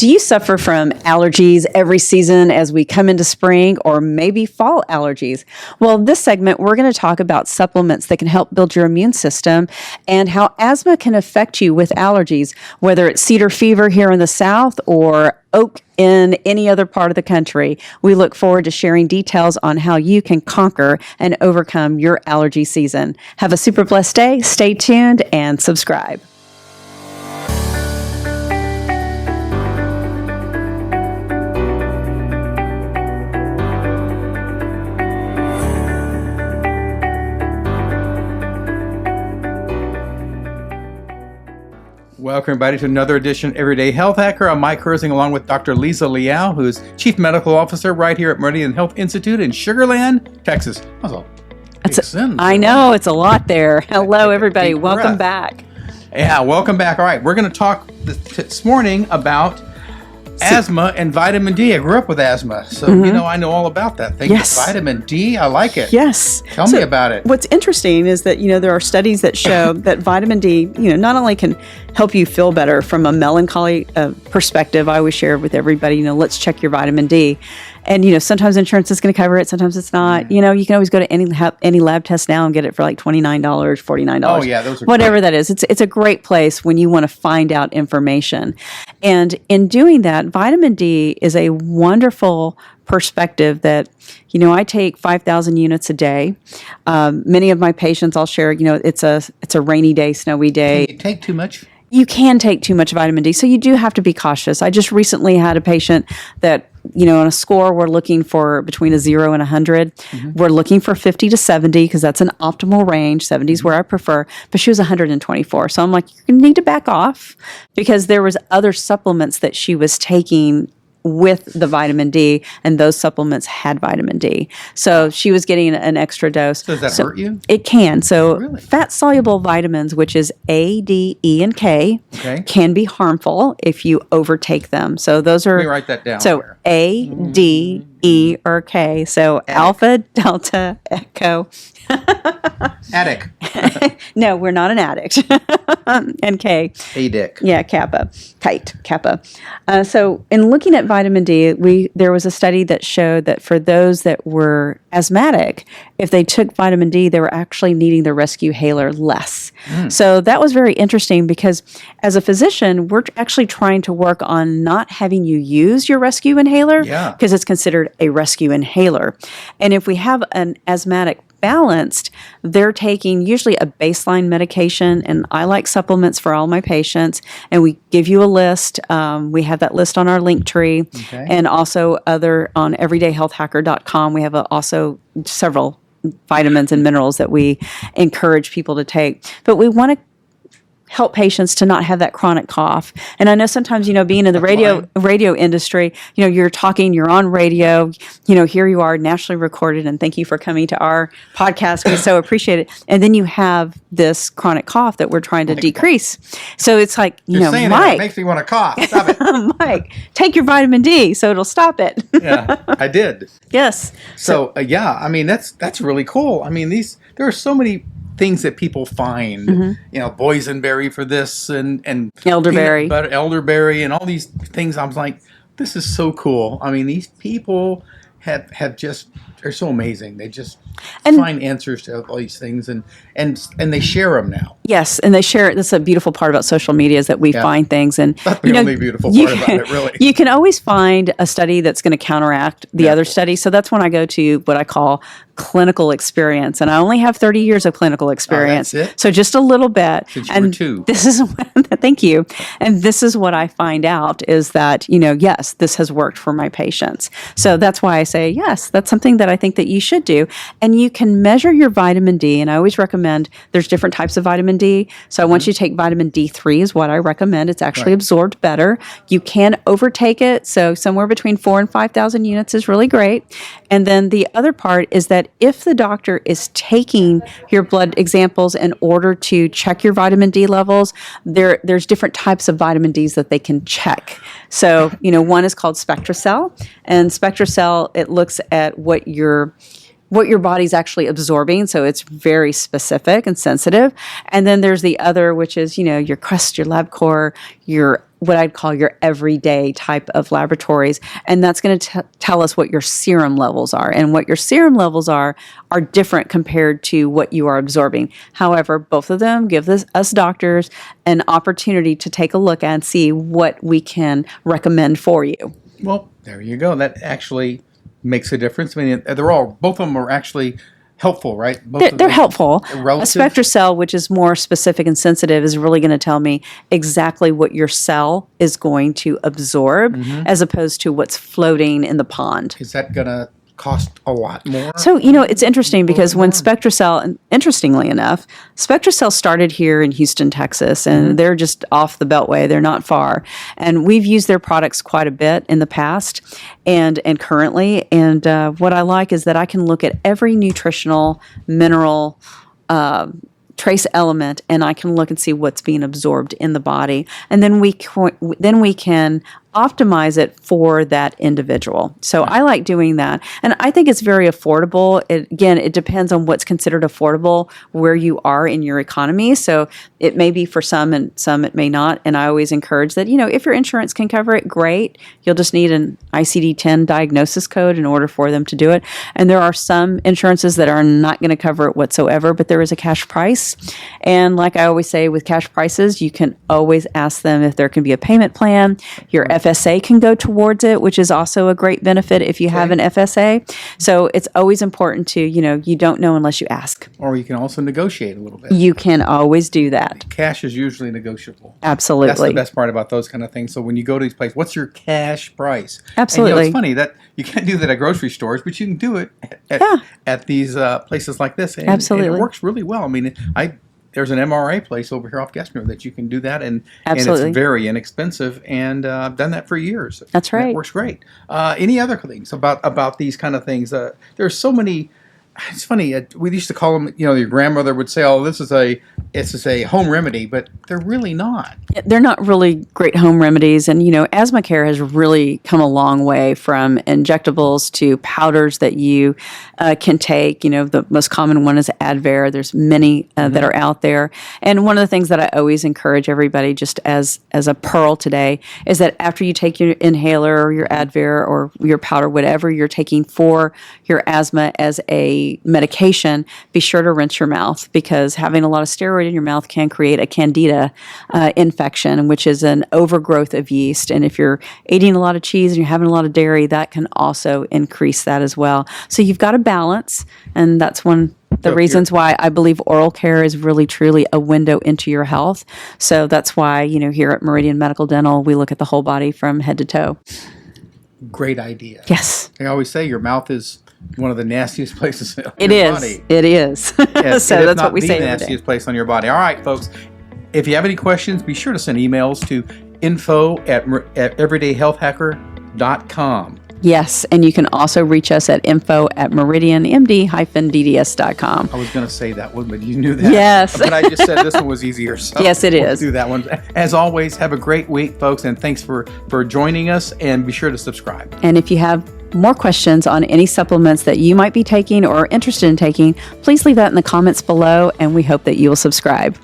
Do you suffer from allergies every season as we come into spring, or maybe fall allergies? Well, this segment, we're going to talk about supplements that can help build your immune system and how asthma can affect you with allergies, whether it's cedar fever here in the South or oak in any other part of the country. We look forward to sharing details on how you can conquer and overcome your allergy season. Have a super blessed day. Stay tuned and subscribe. Welcome, everybody, to another edition of Everyday Health Hacker. I'm Mike Herzing, along with Dr. Lisa Liao, who's Chief Medical Officer right here at Meridian Health Institute in Sugar Land, Texas. I know, it's a lot there. Hello, everybody. Welcome back. Yeah, welcome back. All right, we're going to talk this morning about asthma and vitamin D. I grew up with asthma, so I know all about that thing. Yes. Vitamin D, I like it. Yes. Tell me about it. What's interesting is that, there are studies that show that vitamin D, not only can help you feel better from a melancholy perspective. I always share with everybody, let's check your vitamin D. And, sometimes insurance is going to cover it. Sometimes it's not. You can always go to any lab test now and get it for like $29, $49. Oh, yeah. Those are whatever great. That is. It's a great place when you want to find out information. And in doing that, vitamin D is a wonderful perspective that, I take 5,000 units a day. Many of my patients, I'll share, it's a rainy day, snowy day. Can you take too much? You can take too much vitamin D, so you do have to be cautious. I just recently had a patient that, on a score, we're looking for between a 0 and 100. We're looking for 50 to 70 because that's an optimal range. 70 is where I prefer, but she was 124. So I'm like, you need to back off because there was other supplements that she was taking with the vitamin D, and those supplements had vitamin D. So she was getting an extra dose. So does that hurt you? It can. So Really? fat-soluble vitamins, which is A, D, E, and K, can be harmful if you overtake them. So those are... Let me write that down. So A, D, E, or K. So Attic. Alpha, Delta, Echo. Attic. No, we're not an addict. And K. Adic. Yeah, Kappa. Kite, Kappa. So in looking at vitamin D, there was a study that showed that for those that were asthmatic, if they took vitamin D, they were actually needing the rescue inhaler less. So that was very interesting because as a physician, we're actually trying to work on not having you use your rescue inhaler because it's considered a rescue inhaler. And if we have an asthmatic balanced, they're taking usually a baseline medication, and I like supplements for all my patients, and we give you a list. We have that list on our link tree, and also on everydayhealthhacker.com. We have also several vitamins and minerals that we encourage people to take. But we want to help patients to not have that chronic cough. And I know sometimes, being in the radio industry, you're on radio, here you are nationally recorded, and thank you for coming to our podcast. We so appreciate it. And then you have this chronic cough that we're trying to decrease. So it's like, Saying Mike, it makes me want to cough. Stop it. Mike, take your vitamin D so it'll stop it. Yeah, I did. Yes. So that's really cool. I mean, there are so many things that people find, boysenberry for this and elderberry, elderberry, and all these things. I was like, this is so cool. I mean, these people have just, they're so amazing. They just find answers to all these things, and they share them now. Yes, and they share it. That's a beautiful part about social media is that we find things, and that's the only beautiful part about it, really. You can always find a study that's going to counteract the other study. So that's when I go to what I call clinical experience, and I only have 30 years of clinical experience. Oh, that's it? So just a little bit. Since you were 2. This is thank you. And this is what I find out is that yes, this has worked for my patients. So that's why I say yes, that's something that I think that you should do. And you can measure your vitamin D, and I always recommend there's different types of vitamin D. So I want you to take vitamin D3 is what I recommend. It's actually absorbed better. You can overtake it. So somewhere between 4,000 and 5,000 units is really great. And then the other part is that if the doctor is taking your blood examples in order to check your vitamin D levels, there's different types of vitamin Ds that they can check. So, one is called SpectraCell, and SpectraCell, it looks at what your body's actually absorbing, so it's very specific and sensitive. And then there's the other, which is, your Quest, your LabCorp, your what I'd call your everyday type of laboratories. And that's going to tell us what your serum levels are. And what your serum levels are different compared to what you are absorbing. However, both of them give us doctors an opportunity to take a look and see what we can recommend for you. Well, there you go. That actually makes a difference. I mean, both of them are actually helpful, right? They're helpful. A Relative. SpectraCell, which is more specific and sensitive, is really going to tell me exactly what your cell is going to absorb as opposed to what's floating in the pond. Is that going to cost a lot more? So, it's interesting because when SpectraCell, interestingly enough, SpectraCell started here in Houston, Texas, and they're just off the Beltway. They're not far. And we've used their products quite a bit in the past and currently. And what I like is that I can look at every nutritional, mineral, trace element, and I can look and see what's being absorbed in the body. And then we can optimize it for that individual. So I like doing that. And I think it's very affordable. It depends on what's considered affordable where you are in your economy. So it may be for some and some it may not. And I always encourage that, if your insurance can cover it, great. You'll just need an ICD-10 diagnosis code in order for them to do it. And there are some insurances that are not going to cover it whatsoever, but there is a cash price. And like I always say with cash prices, you can always ask them if there can be a payment plan. Your FSA can go towards it, which is also a great benefit if you have an FSA. So it's always important to, you don't know unless you ask. Or you can also negotiate a little bit. You can always do that. Cash is usually negotiable. Absolutely. That's the best part about those kind of things. So when you go to these places, what's your cash price? Absolutely. And, it's funny that you can't do that at grocery stores, but you can do it at these places like this. And, Absolutely. And it works really well. I mean, there's an MRA place over here off Gastineau that you can do that, and it's very inexpensive, and I've done that for years. That's right. And it works great. Any other things about these kind of things? There's so many. It's funny. We used to call them. Your grandmother would say, "Oh, this is a home remedy," but they're really not. They're not really great home remedies. And, Asthma Care has really come a long way from injectables to powders that you can take. The most common one is Advair. There's many that are out there. And one of the things that I always encourage everybody, just as a pearl today, is that after you take your inhaler or your Advair or your powder, whatever you're taking for your asthma as a medication, be sure to rinse your mouth, because having a lot of steroid in your mouth can create a candida infection, which is an overgrowth of yeast. And if you're eating a lot of cheese and you're having a lot of dairy, that can also increase that as well. So you've got to balance, and that's one of the reasons why I believe oral care is really truly a window into your health. So that's why, here at Meridian Medical Dental, we look at the whole body from head to toe. Great idea. Yes. I always say your mouth is one of the nastiest places in it your is. body. It is. Yes, so that's what we say the nastiest place on your body. All right, folks. If you have any questions, be sure to send emails to info@everydayhealthhacker.com. Yes, and you can also reach us at info@meridianmd-dds.com. I was going to say that one, but you knew that. Yes. But I just said this one was easier. So yes, it is. Do that one. As always, have a great week, folks, and thanks for joining us, and be sure to subscribe. And if you have more questions on any supplements that you might be taking or interested in taking, please leave that in the comments below, and we hope that you will subscribe.